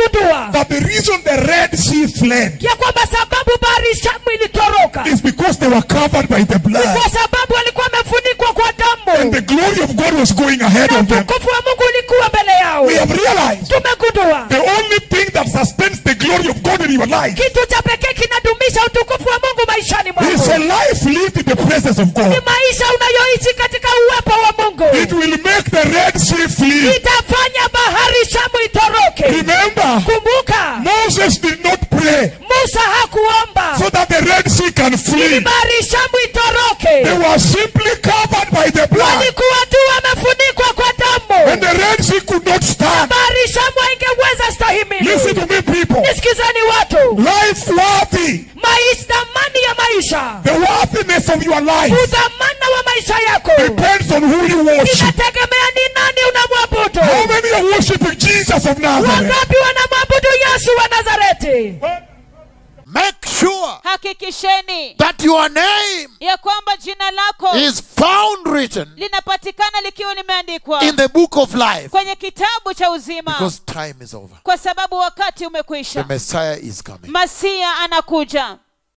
tumegundua that the reason the Red Sea fled ya kwamba sababu bahari Shamu ilitoroka is because they were covered by the blood. kwa sababu walikuwa wamefunikwa kwa damu. And the glory of God was going ahead of them. Utukufu wa Mungu ulikuwa mbele yao. We have realized Tumegundua the only thing that sustains the glory of God in your life kitu cha pekee kinadumisha utukufu wa Mungu maishani mwako is a life lived in the presence of ni God. maisha unayoishi katika uwepo wa Mungu. It will make the Red Sea flee. Itafanya bahari Shamu itoroke. Remember, Kumbuka, Moses did not pray Musa hakuomba so that the Red Sea can ili flee. bahari Shamu itoroke. They were simply covered by the blood. Walikuwa tu wamefunikwa kwa damu. And the Red Sea could not stand. Bahari Shamu haingeweza stahimili. Listen to me, people. Nisikizeni watu. Life worthy. Maisha, thamani ya maisha, The worthiness of your life udhamana wa maisha yako depends on who you worship. inategemea ni nani unamwabudu. How many are worshiping Jesus of Nazareth? Wangapi wanamwabudu Yesu wa Nazareti? Make sure Hakikisheni that your name ya kwamba jina lako is found written linapatikana likiwa limeandikwa in the book of life, kwenye kitabu cha uzima, because time is over. kwa sababu wakati The umekwisha. Messiah is coming. Masia anakuja.